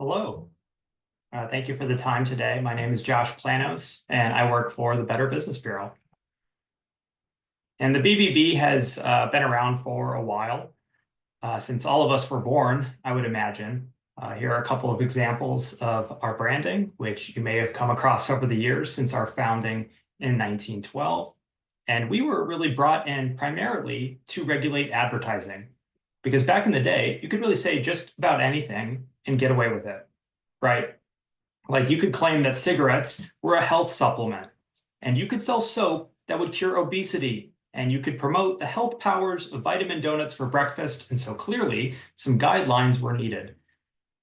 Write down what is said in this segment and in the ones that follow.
Hello. Thank you for the time today. My name is Josh Planos, and I work for the Better Business Bureau. And the BBB has been around for a while, since all of us were born, I would imagine. Here are a couple of examples of our branding, which you may have come across over the years since our founding in 1912. And we were really brought in primarily to regulate advertising, because back in the day, you could really say just about anything and get away with it, right? Like you could claim that cigarettes were a health supplement, and you could sell soap that would cure obesity, and you could promote the health powers of vitamin donuts for breakfast. And so clearly, some guidelines were needed.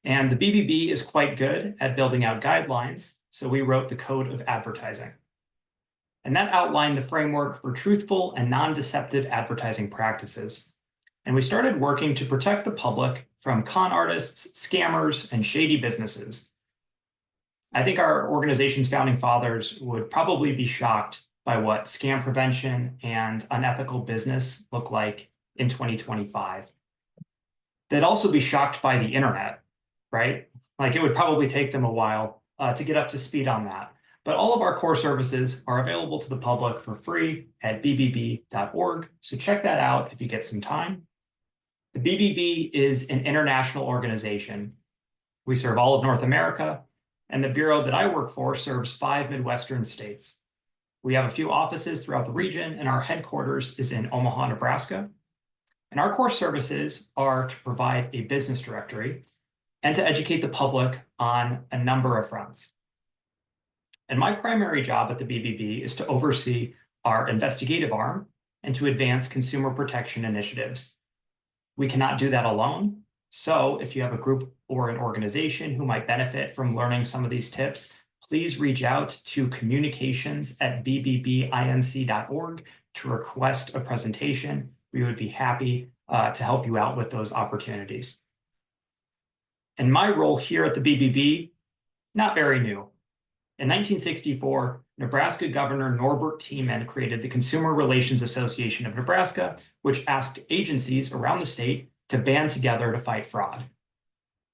And the BBB is quite good at building out guidelines, so we wrote the Code of Advertising. And that outlined the framework for truthful and non-deceptive advertising practices. And we started working to protect the public from con artists, scammers, and shady businesses. I think our organization's founding fathers would probably be shocked by what scam prevention and unethical business look like in 2025. They'd also be shocked by the internet, right? Like it would probably take them a while to get up to speed on that. But all of our core services are available to the public for free at bbb.org. So check that out if you get some time. The BBB is an international organization. We serve all of North America, and the bureau that I work for serves 5 Midwestern states. We have a few offices throughout the region, and our headquarters is in Omaha, Nebraska. And our core services are to provide a business directory and to educate the public on a number of fronts. And my primary job at the BBB is to oversee our investigative arm and to advance consumer protection initiatives. We cannot do that alone. So if you have a group or an organization who might benefit from learning some of these tips, please reach out to communications@bbbinc.org to request a presentation. We would be happy to help you out with those opportunities. And my role here at the BBB, not very new. In 1964, Nebraska Governor Norbert Tiemann created the Consumer Relations Association of Nebraska, which asked agencies around the state to band together to fight fraud.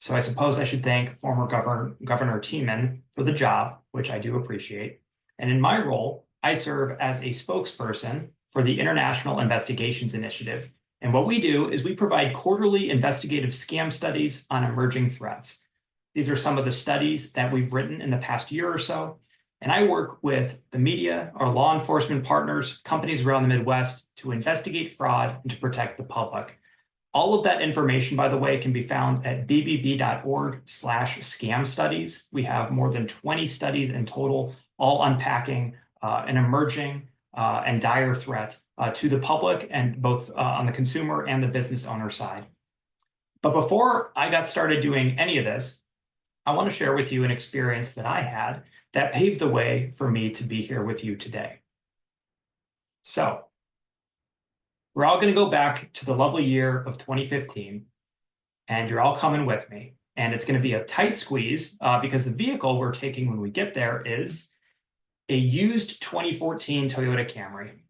So I suppose I should thank former Governor Tiemann for the job, which I do appreciate. And in my role, I serve as a spokesperson for the International Investigations Initiative. And what we do is we provide quarterly investigative scam studies on emerging threats. These are some of the studies that we've written in the past year or so. And I work with the media, our law enforcement partners, companies around the Midwest to investigate fraud and to protect the public. All of that information, by the way, can be found at bbb.org/scam studies. We have more than 20 studies in total, all unpacking an emerging and dire threat to the public, and both on the consumer and the business owner side. But before I got started doing any of this, I want to share with you an experience that I had that paved the way for me to be here with you today. So we're all going to go back to the lovely year of 2015, and you're all coming with me. And it's going to be a tight squeeze because the vehicle we're taking when we get there is a used 2014 Toyota Camry.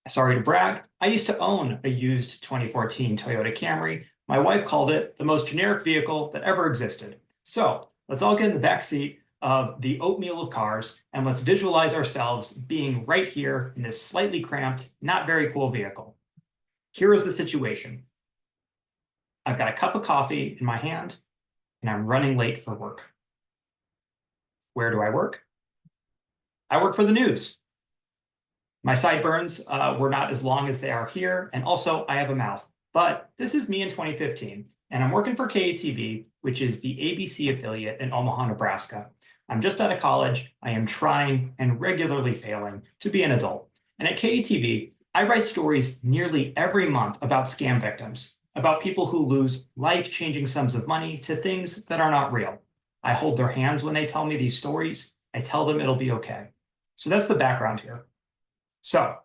Sorry to brag, I used to own a used 2014 Toyota Camry. My wife called it the most generic vehicle that ever existed. So let's all get in the back seat of the oatmeal of cars, and let's visualize ourselves being right here in this slightly cramped, not very cool vehicle. Here is the situation. I've got a cup of coffee in my hand, and I'm running late for work. Where do I work? I work for the news. My sideburns were not as long as they are here, and also I have a mouth. But this is me in 2015, and I'm working for KATV, which is the ABC affiliate in Omaha, Nebraska. I'm just out of college. I am trying and regularly failing to be an adult. And at KATV, I write stories nearly every month about scam victims, about people who lose life-changing sums of money to things that are not real. I hold their hands when they tell me these stories. I tell them it'll be okay. So that's the background here. So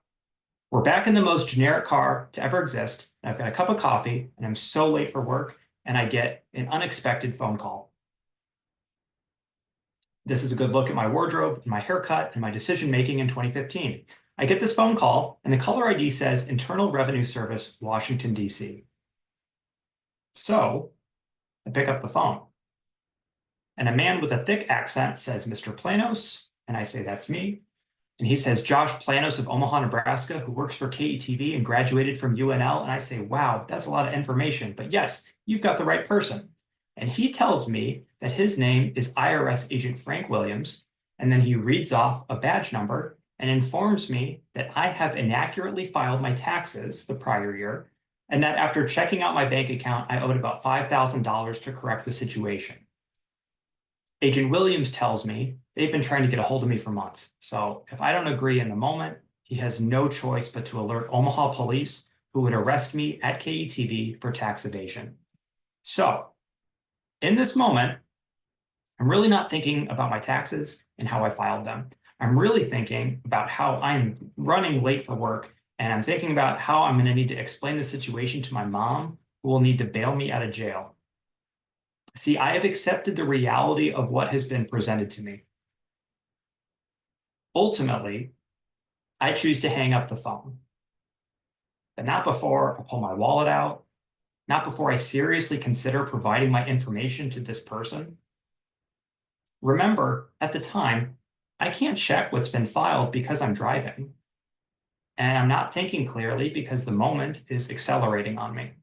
we're back in the most generic car to ever exist. And I've got a cup of coffee, and I'm so late for work, and I get an unexpected phone call. This is a good look at my wardrobe and my haircut and my decision-making in 2015. I get this phone call, and the caller ID says Internal Revenue Service, Washington, D.C. So I pick up the phone. And a man with a thick accent says, "Mr. Planos," and I say, "That's me." And he says, "Josh Planos of Omaha, Nebraska, who works for KETV and graduated from UNL." And I say, "Wow, that's a lot of information. But yes, you've got the right person." And he tells me that his name is IRS Agent Frank Williams. And then he reads off a badge number and informs me that I have inaccurately filed my taxes the prior year, and that after checking out my bank account, I owed about $5,000 to correct the situation. Agent Williams tells me they've been trying to get a hold of me for months. So if I don't agree in the moment, he has no choice but to alert Omaha police, who would arrest me at KETV for tax evasion. So in this moment, I'm really not thinking about my taxes and how I filed them. I'm really thinking about how I'm running late for work, and I'm thinking about how I'm going to need to explain the situation to my mom, who will need to bail me out of jail. See, I have accepted the reality of what has been presented to me. Ultimately, I choose to hang up the phone, but not before I pull my wallet out, not before I seriously consider providing my information to this person. Remember, at the time, I can't check what's been filed because I'm driving, and I'm not thinking clearly because the moment is accelerating on me.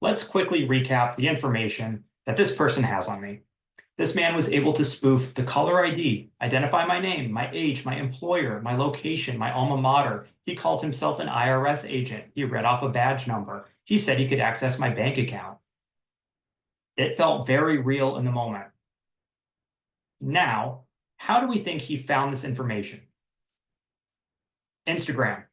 Let's quickly recap the information that this person has on me. This man was able to spoof the caller ID, identify my name, my age, my employer, my location, my alma mater. He called himself an IRS agent. He read off a badge number. He said he could access my bank account. It felt very real in the moment. Now, how do we think he found this information? Instagram.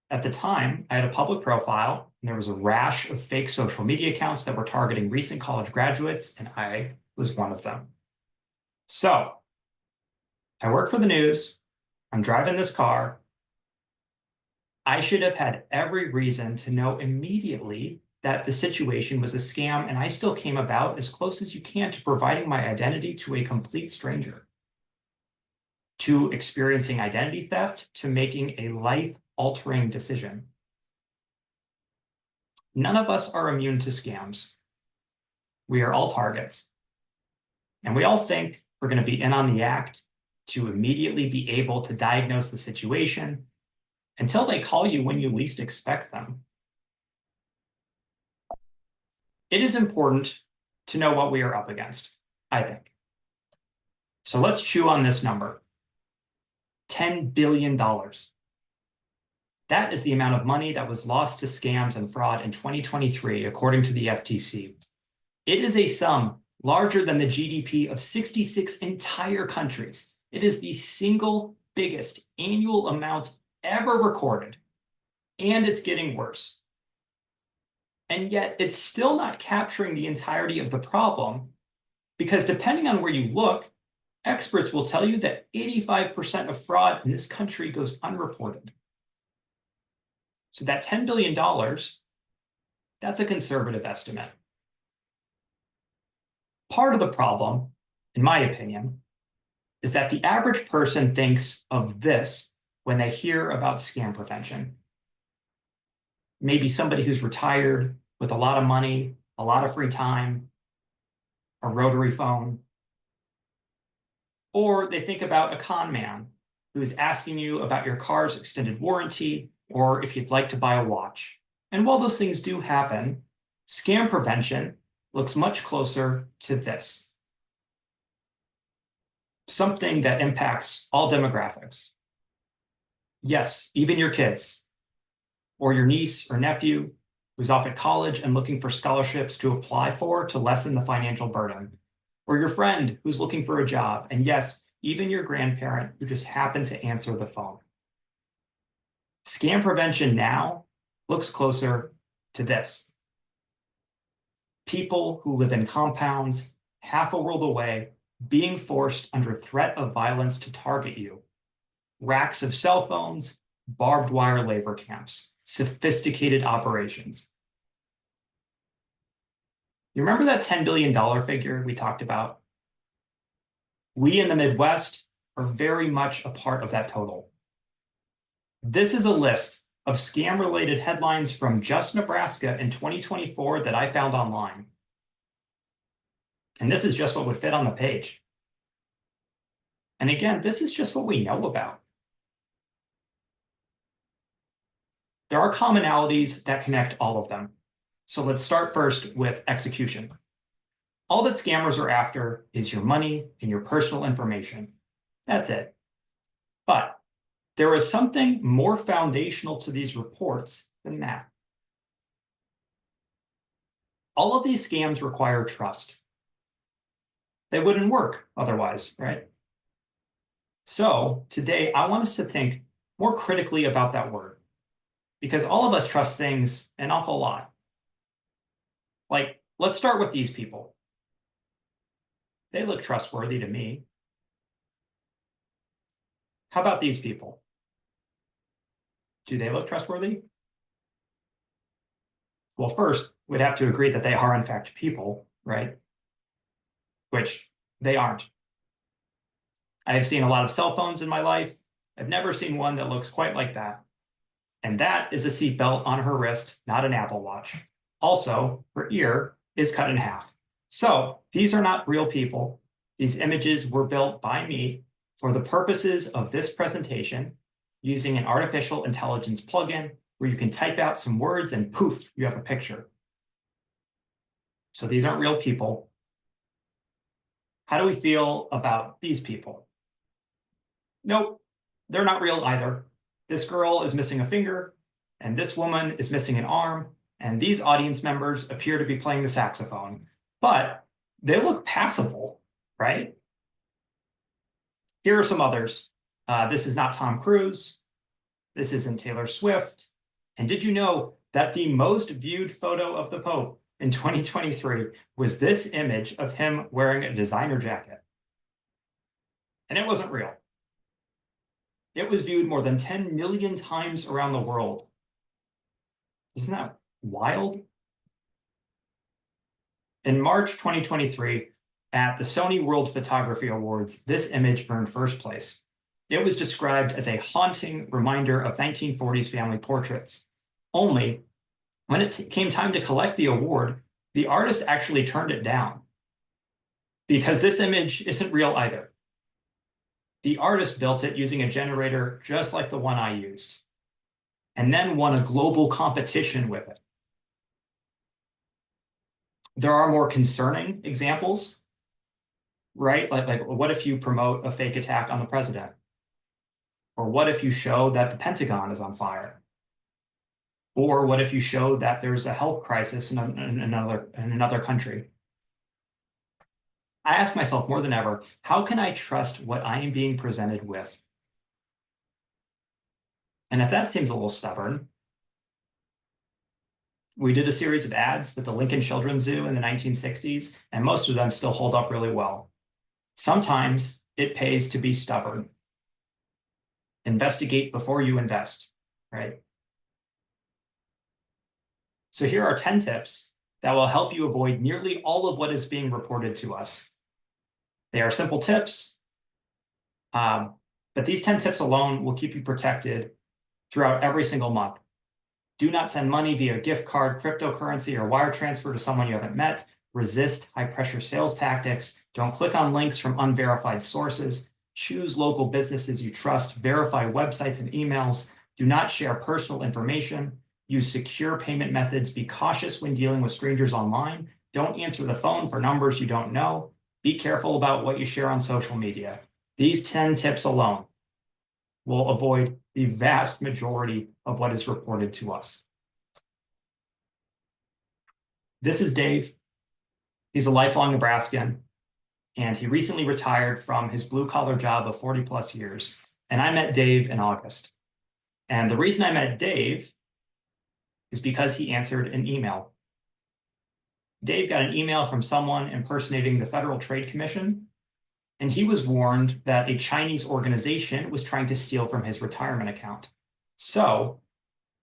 At the time, I had a public profile, and there was a rash of fake social media accounts that were targeting recent college graduates, and I was one of them. So I work for the news. I'm driving this car. I should have had every reason to know immediately that the situation was a scam, and I still came about as close as you can to providing my identity to a complete stranger, to experiencing identity theft, to making a life-altering decision. None of us are immune to scams. We are all targets. And we all think we're going to be in on the act to immediately be able to diagnose the situation until they call you when you least expect them. It is important to know what we are up against, I think. So let's chew on this number. $10 billion. That is the amount of money that was lost to scams and fraud in 2023, according to the FTC. It is a sum larger than the GDP of 66 entire countries. It is the single biggest annual amount ever recorded, and it's getting worse. And yet it's still not capturing the entirety of the problem, because depending on where you look, experts will tell you that 85% of fraud in this country goes unreported. So that $10 billion, that's a conservative estimate. Part of the problem, in my opinion, is that the average person thinks of this when they hear about scam prevention. Maybe somebody who's retired with a lot of money, a lot of free time, a rotary phone. Or they think about a con man who's asking you about your car's extended warranty, or if you'd like to buy a watch. And while those things do happen, scam prevention looks much closer to this. Something that impacts all demographics. Yes, even your kids, or your niece or nephew who's off at college and looking for scholarships to apply for to lessen the financial burden, or your friend who's looking for a job, and yes, even your grandparent who just happened to answer the phone. Scam prevention now looks closer to this. People who live in compounds half a world away, being forced under threat of violence to target you. Racks of cell phones, barbed wire labor camps, sophisticated operations. You remember that $10 billion figure we talked about? We in the Midwest are very much a part of that total. This is a list of scam-related headlines from just Nebraska in 2024 that I found online. And this is just what would fit on the page. And again, this is just what we know about. There are commonalities that connect all of them. So let's start first with execution. All that scammers are after is your money and your personal information. That's it. But there is something more foundational to these reports than that. All of these scams require trust. They wouldn't work otherwise, right? So today, I want us to think more critically about that word, because all of us trust things an awful lot. Like, let's start with these people. They look trustworthy to me. How about these people? Do they look trustworthy? Well, first, we'd have to agree that they are in fact people, right? Which they aren't. I have seen a lot of cell phones in my life. I've never seen one that looks quite like that. And that is a seatbelt on her wrist, not an Apple Watch. Also, her ear is cut in half. So these are not real people. These images were built by me for the purposes of this presentation using an artificial intelligence plugin where you can type out some words and poof, you have a picture. So these aren't real people. How do we feel about these people? Nope, they're not real either. This girl is missing a finger, and this woman is missing an arm, and these audience members appear to be playing the saxophone, but they look passable, right? Here are some others. This is not Tom Cruise. This isn't Taylor Swift. And did you know that the most viewed photo of the Pope in 2023 was this image of him wearing a designer jacket? And it wasn't real. It was viewed more than 10 million times around the world. Isn't that wild? In March 2023, at the Sony World Photography Awards, this image earned first place. It was described as a haunting reminder of 1940s family portraits. Only, when it came time to collect the award, the artist actually turned it down because this image isn't real either. The artist built it using a generator just like the one I used, and then won a global competition with it. There are more concerning examples, right? Like what if you promote a fake attack on the president? Or what if you show that the Pentagon is on fire? Or what if you show that there's a health crisis in another country? I ask myself more than ever, how can I trust what I am being presented with? And if that seems a little stubborn, we did a series of ads with the Lincoln Children's Zoo in the 1960s, and most of them still hold up really well. Sometimes it pays to be stubborn. Investigate before you invest, right? So here are 10 tips that will help you avoid nearly all of what is being reported to us. They are simple tips, but these 10 tips alone will keep you protected throughout every single month. Do not send money via gift card, cryptocurrency, or wire transfer to someone you haven't met. Resist high-pressure sales tactics. Don't click on links from unverified sources. Choose local businesses you trust. Verify websites and emails. Do not share personal information. Use secure payment methods. Be cautious when dealing with strangers online. Don't answer the phone for numbers you don't know. Be careful about what you share on social media. These 10 tips alone will avoid the vast majority of what is reported to us. This is Dave. He's a lifelong Nebraskan, and he recently retired from his blue-collar job of 40 plus years. And I met Dave in August. And the reason I met Dave is because he answered an email. Dave got an email from someone impersonating the Federal Trade Commission, and he was warned that a Chinese organization was trying to steal from his retirement account. So,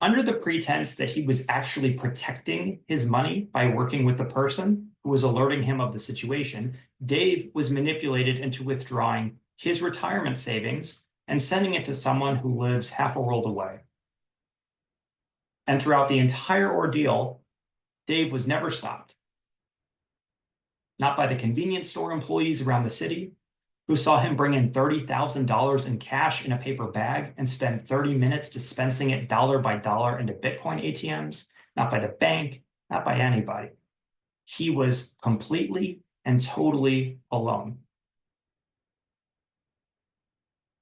under the pretense that he was actually protecting his money by working with the person who was alerting him of the situation, Dave was manipulated into withdrawing his retirement savings and sending it to someone who lives half a world away. And throughout the entire ordeal, Dave was never stopped. not by the convenience store employees around the city who saw him bring in $30,000 in cash in a paper bag and spend 30 minutes dispensing it dollar by dollar into Bitcoin ATMs, not by the bank, not by anybody. He was completely and totally alone.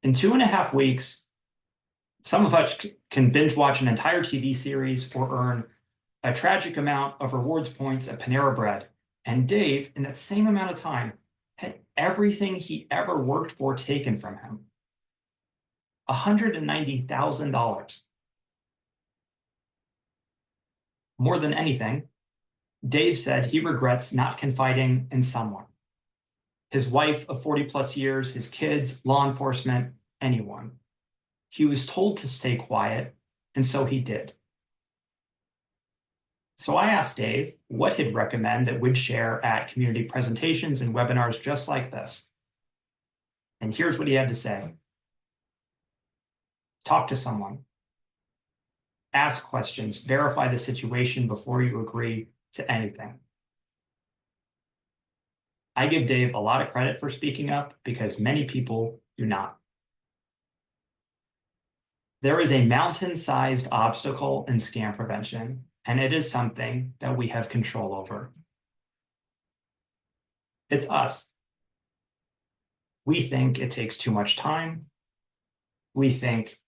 In 2.5 weeks, some of us can binge watch an entire TV series or earn a tragic amount of rewards points at Panera Bread. And Dave, in that same amount of time, had everything he ever worked for taken from him. $190,000. More than anything, Dave said he regrets not confiding in someone. His wife of 40 plus years, his kids, law enforcement, anyone. He was told to stay quiet, and so he did. So I asked Dave what he'd recommend that we'd share at community presentations and webinars just like this. And here's what he had to say. Talk to someone. Ask questions. Verify the situation before you agree to anything. I give Dave a lot of credit for speaking up because many people do not. There is a mountain-sized obstacle in scam prevention, and it is something that we have control over. It's us. We think it takes too much time. We think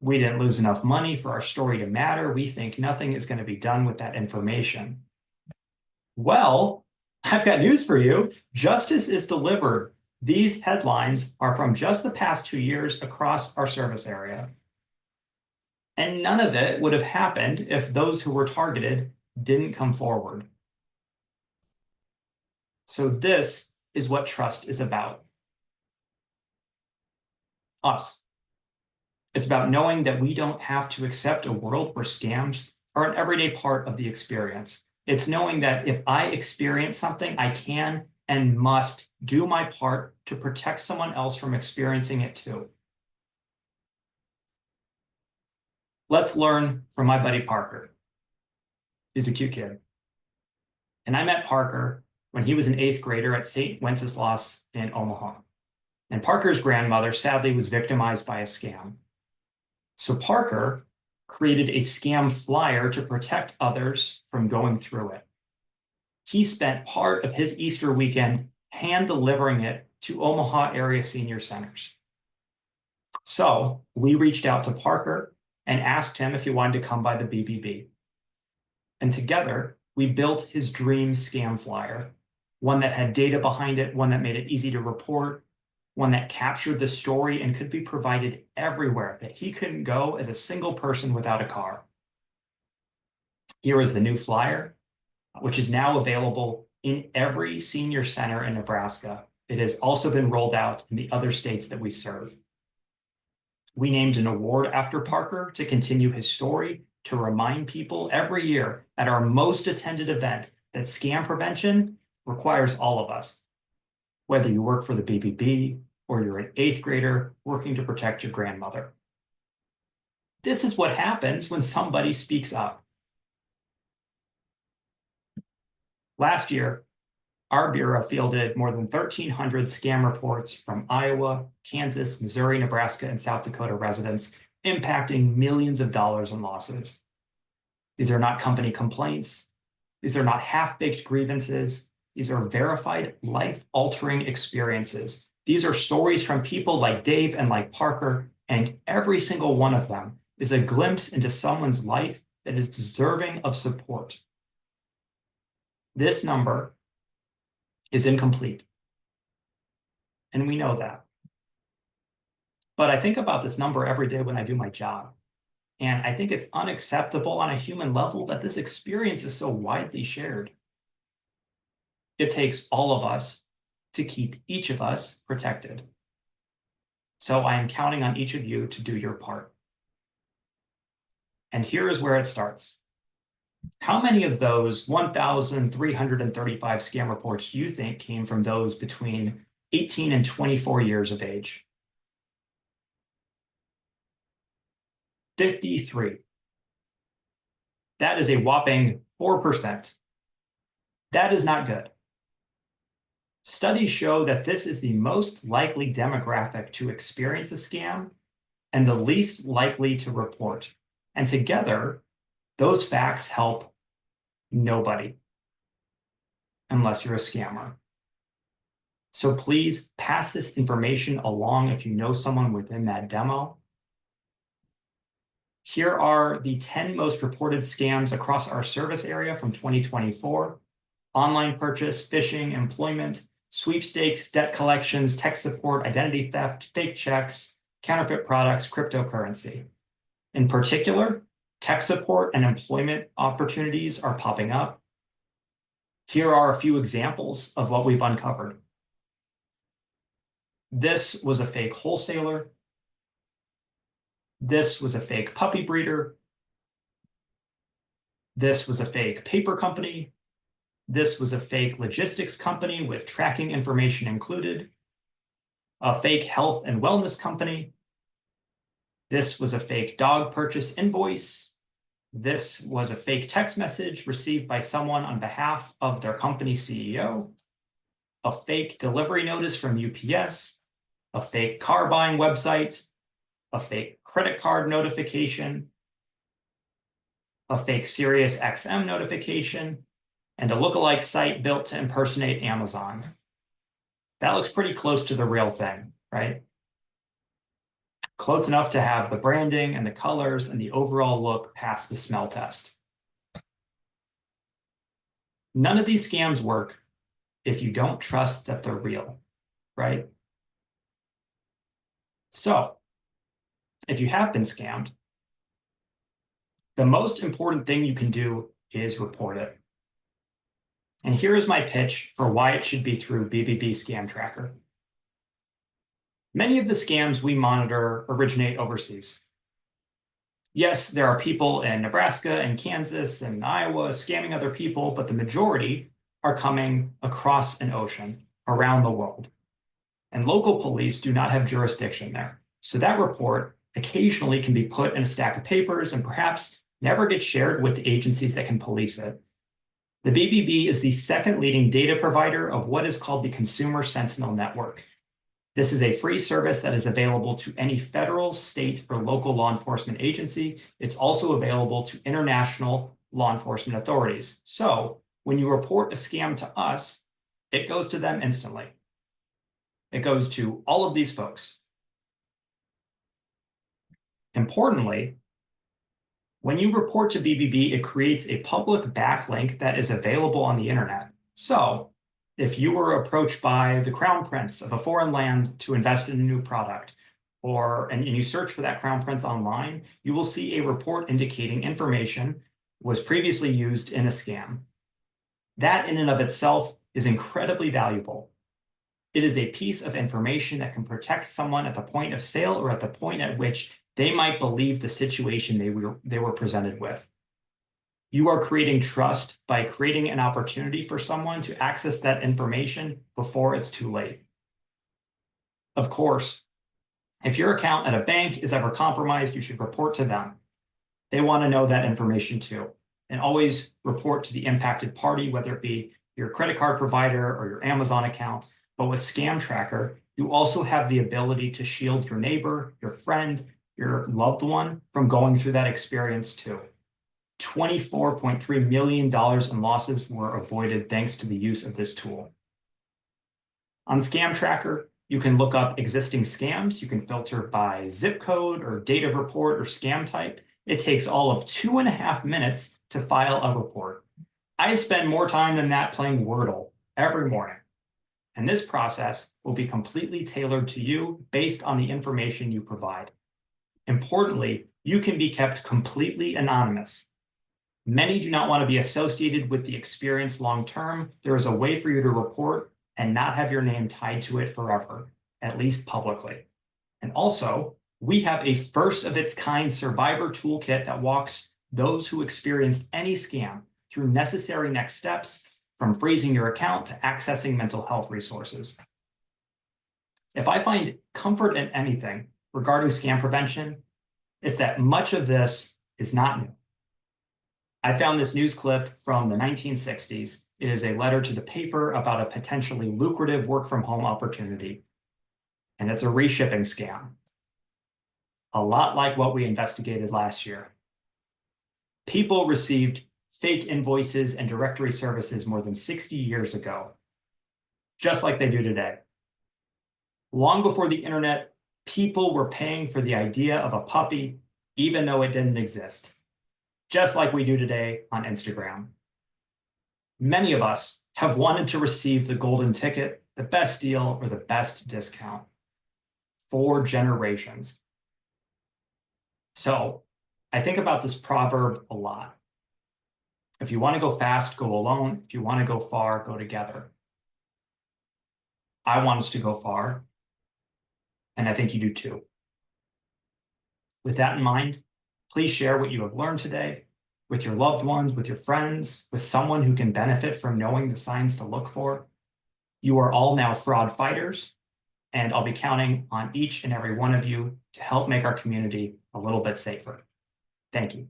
we didn't lose enough money for our story to matter. We think nothing is going to be done with that information. Well, I've got news for you. Justice is delivered. These headlines are from just the past 2 years across our service area. And none of it would have happened if those who were targeted didn't come forward. So this is what trust is about. Us. It's about knowing that we don't have to accept a world where scams are an everyday part of the experience. It's knowing that if I experience something, I can and must do my part to protect someone else from experiencing it too. Let's learn from my buddy Parker. He's a cute kid. And I met Parker when he was an 8th grader at St. Wenceslas in Omaha. And Parker's grandmother sadly was victimized by a scam. So Parker created a scam flyer to protect others from going through it. He spent part of his Easter weekend hand delivering it to Omaha area senior centers. So we reached out to Parker and asked him if he wanted to come by the BBB. And together, we built his dream scam flyer, one that had data behind it, one that made it easy to report, one that captured the story and could be provided everywhere that he couldn't go as a single person without a car. Here is the new flyer, which is now available in every senior center in Nebraska. It has also been rolled out in the other states that we serve. We named an award after Parker to continue his story, to remind people every year at our most attended event that scam prevention requires all of us. Whether you work for the BBB or you're an 8th grader working to protect your grandmother. This is what happens when somebody speaks up. Last year, our bureau fielded more than 1,300 scam reports from Iowa, Kansas, Missouri, Nebraska, and South Dakota residents, impacting millions of dollars in losses. These are not company complaints. These are not half-baked grievances. These are verified, life-altering experiences. These are stories from people like Dave and like Parker, and every single one of them is a glimpse into someone's life that is deserving of support. This number is incomplete, and we know that. But I think about this number every day when I do my job, and I think it's unacceptable on a human level that this experience is so widely shared. It takes all of us to keep each of us protected. So I am counting on each of you to do your part. And here is where it starts. How many of those 1,335 scam reports do you think came from those between 18 and 24 years of age? 53. That is a whopping 4%. That is not good. Studies show that this is the most likely demographic to experience a scam and the least likely to report. And together, those facts help nobody unless you're a scammer. So please pass this information along if you know someone within that demo. Here are the 10 most reported scams across our service area from 2024. Online purchase, phishing, employment, sweepstakes, debt collections, tech support, identity theft, fake checks, counterfeit products, cryptocurrency. In particular, tech support and employment opportunities are popping up. Here are a few examples of what we've uncovered. This was a fake wholesaler. This was a fake puppy breeder. This was a fake paper company. This was a fake logistics company with tracking information included. A fake health and wellness company. This was a fake dog purchase invoice. This was a fake text message received by someone on behalf of their company CEO. A fake delivery notice from UPS. A fake car buying website. A fake credit card notification. A fake SiriusXM notification, and a lookalike site built to impersonate Amazon. That looks pretty close to the real thing, right? Close enough to have the branding and the colors and the overall look pass the smell test. None of these scams work if you don't trust that they're real, right? So, if you have been scammed, the most important thing you can do is report it. And here is my pitch for why it should be through BBB Scam Tracker. Many of the scams we monitor originate overseas. Yes, there are people in Nebraska and Kansas and Iowa scamming other people, but the majority are coming across an ocean around the world. And local police do not have jurisdiction there. So that report occasionally can be put in a stack of papers and perhaps never gets shared with the agencies that can police it. The BBB is the second leading data provider of what is called the Consumer Sentinel Network. This is a free service that is available to any federal, state, or local law enforcement agency. It's also available to international law enforcement authorities. So when you report a scam to us, it goes to them instantly. It goes to all of these folks. Importantly, when you report to BBB, it creates a public backlink that is available on the internet. So if you were approached by the crown prince of a foreign land to invest in a new product, and you search for that crown prince online, you will see a report indicating information was previously used in a scam. That in and of itself is incredibly valuable. It is a piece of information that can protect someone at the point of sale or at the point at which they might believe the situation they were presented with. You are creating trust by creating an opportunity for someone to access that information before it's too late. Of course, if your account at a bank is ever compromised, you should report to them. They want to know that information too. And always report to the impacted party, whether it be your credit card provider or your Amazon account. But with Scam Tracker, you also have the ability to shield your neighbor, your friend, your loved one from going through that experience too. $24.3 million in losses were avoided thanks to the use of this tool. On Scam Tracker, you can look up existing scams. You can filter by zip code or date of report or scam type. It takes all of 2.5 minutes to file a report. I spend more time than that playing Wordle every morning. And this process will be completely tailored to you based on the information you provide. Importantly, you can be kept completely anonymous. Many do not want to be associated with the experience long-term. There is a way for you to report and not have your name tied to it forever, at least publicly. And also, we have a first-of-its-kind survivor toolkit that walks those who experienced any scam through necessary next steps, from freezing your account to accessing mental health resources. If I find comfort in anything regarding scam prevention, it's that much of this is not new. I found this news clip from the 1960s. It is a letter to the paper about a potentially lucrative work from home opportunity. And it's a reshipping scam. A lot like what we investigated last year. People received fake invoices and directory services more than 60 years ago, just like they do today. Long before the internet, people were paying for the idea of a puppy, even though it didn't exist, just like we do today on Instagram. Many of us have wanted to receive the golden ticket, the best deal, or the best discount for generations. So I think about this proverb a lot. If you want to go fast, go alone. If you want to go far, go together. I want us to go far, and I think you do too. With that in mind, please share what you have learned today with your loved ones, with your friends, with someone who can benefit from knowing the signs to look for. You are all now fraud fighters, and I'll be counting on each and every one of you to help make our community a little bit safer. Thank you.